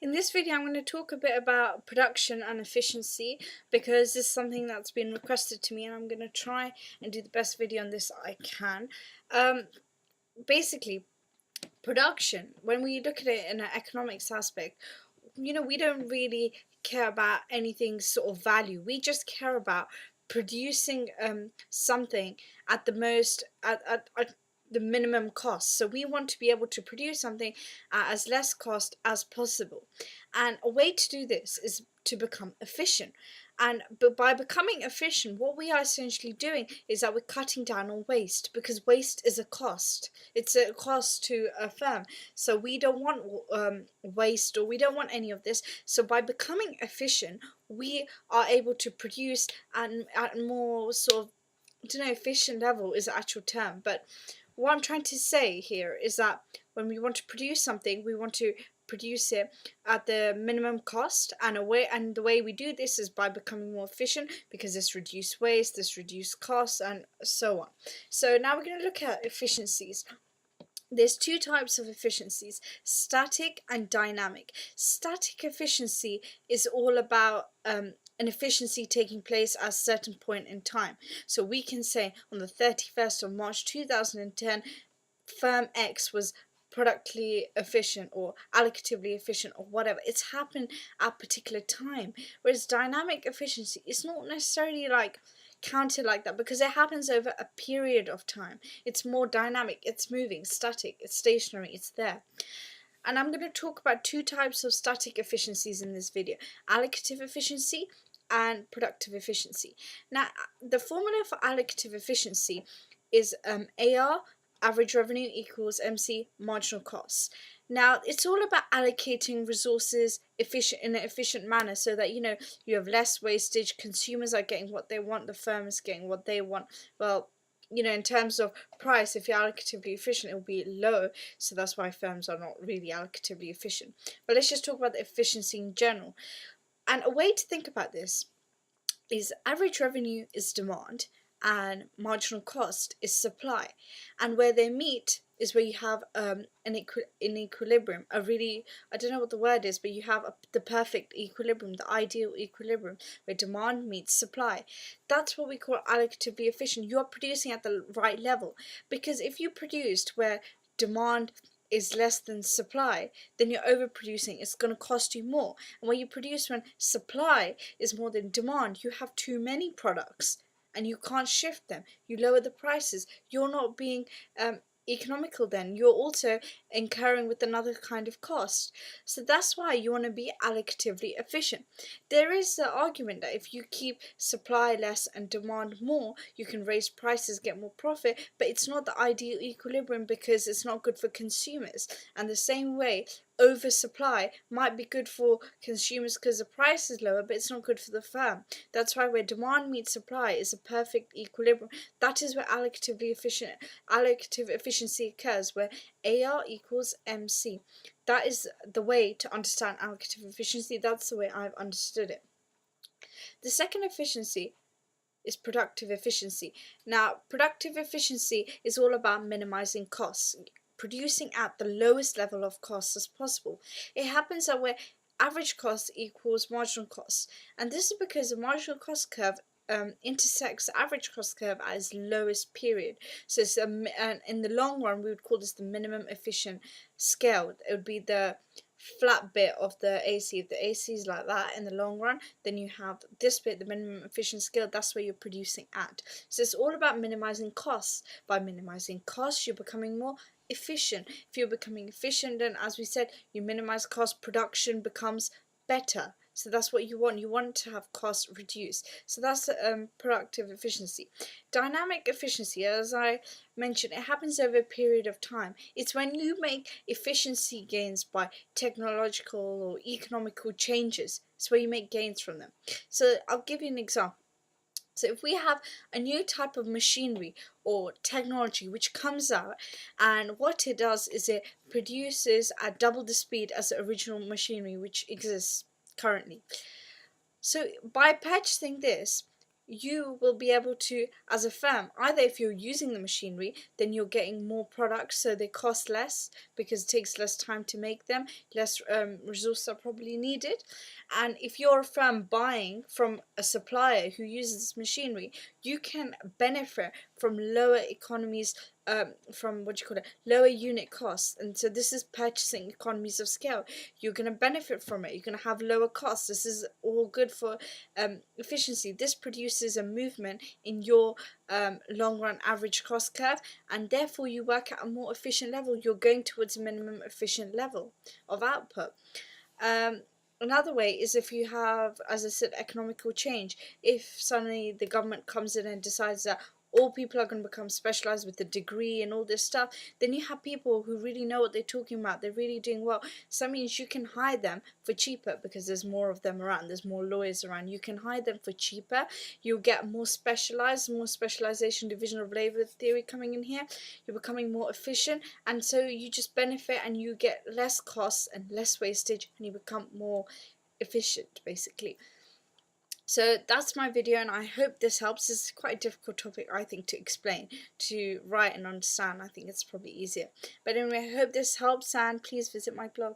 In this video, I'm going to talk a bit about production and efficiency because this is something that's been requested to me, and I'm going to try and do the best video on this I can. Basically, production, when we look at it in an economics aspect, we don't really care about anything sort of value. We just care about producing something at the most at the minimum cost. So we want to be able to produce something at as less cost as possible. And a way to do this is to become efficient. But by becoming efficient, what we are essentially doing is that we're cutting down on waste, because waste is a cost. It's a cost to a firm. So we don't want waste, or we don't want any of this. So by becoming efficient, we are able to produce at more sort of, I don't know, efficient level is the actual term, but what I'm trying to say here is that when we want to produce something, we want to produce it at the minimum cost, and the way we do this is by becoming more efficient, because this reduces waste, this reduces costs, and so on. So now we're going to look at efficiencies. There's two types of efficiencies: static and dynamic. Static efficiency is all about an efficiency taking place at a certain point in time. So we can say on the 31st of March 2010, firm X was productively efficient or allocatively efficient or whatever. It's happened at a particular time. Whereas dynamic efficiency is not necessarily like counted like that, because it happens over a period of time. It's more dynamic, it's moving, static, it's stationary, it's there. And I'm going to talk about two types of static efficiencies in this video: allocative efficiency and productive efficiency. Now, the formula for allocative efficiency is AR, average revenue, equals MC, marginal costs. Now, it's all about allocating resources in an efficient manner, so that you have less wastage, consumers are getting what they want, the firm is getting what they want. Well, in terms of price, if you're allocatively efficient, it will be low, so that's why firms are not really allocatively efficient. But let's just talk about the efficiency in general. And a way to think about this is average revenue is demand and marginal cost is supply, and where they meet is where you have an equilibrium, a really, I don't know what the word is, but you have the perfect equilibrium, the ideal equilibrium, where demand meets supply. That's what we call allocatively efficient. You are producing at the right level, because if you produced where demand is less than supply, then you're overproducing. It's going to cost you more. And when you produce when supply is more than demand, you have too many products and you can't shift them. You lower the prices. You're not being economical then. You're also incurring with another kind of cost. So that's why you want to be allocatively efficient. There is the argument that if you keep supply less and demand more, you can raise prices, get more profit, but it's not the ideal equilibrium, because it's not good for consumers. And the same way, oversupply might be good for consumers because the price is lower, but it's not good for the firm. That's why where demand meets supply is a perfect equilibrium. That is where allocative efficiency occurs, where AR equals MC. That is the way to understand allocative efficiency. That's the way I've understood it. The second efficiency is productive efficiency. Now, productive efficiency is all about minimizing costs, producing at the lowest level of costs as possible. It happens that where average cost equals marginal cost, and this is because the marginal cost curve intersects the average cost curve at its lowest period. So it's in the long run, we would call this the minimum efficient scale. It would be the flat bit of the AC. If the AC is like that in the long run, then you have this bit, the minimum efficient scale. That's where you're producing at. So it's all about minimizing costs. By minimizing costs, you're becoming more efficient. If you're becoming efficient, then as we said, you minimize cost, production becomes better. So that's what you want. You want to have costs reduced. So that's productive efficiency. Dynamic efficiency, as I mentioned, it happens over a period of time. It's when you make efficiency gains by technological or economical changes. It's where you make gains from them. So I'll give you an example. So if we have a new type of machinery or technology which comes out, and what it does is it produces at double the speed as the original machinery which exists currently. So by purchasing this, you will be able to, as a firm, either if you're using the machinery, then you're getting more products, so they cost less because it takes less time to make them, less resources are probably needed. And if you're a firm buying from a supplier who uses this machinery, you can benefit from lower economies, from what you call it, lower unit costs. And so this is purchasing economies of scale. You're going to benefit from it. You're going to have lower costs. This is all good for efficiency. This produces a movement in your long run average cost curve, and therefore you work at a more efficient level. You're going towards a minimum efficient level of output. Another way is if you have, as I said, economical change. If suddenly the government comes in and decides that all people are going to become specialized with a degree and all this stuff, then you have people who really know what they're talking about. They're really doing well. So that means you can hire them for cheaper because there's more of them around. There's more lawyers around. You can hire them for cheaper. You'll get more specialized, more specialization, division of labor theory coming in here. You're becoming more efficient, and so you just benefit and you get less costs and less wastage, and you become more efficient, basically. So that's my video, and I hope this helps. This is quite a difficult topic, I think, to explain, to write and understand. I think it's probably easier. But anyway, I hope this helps, and please visit my blog.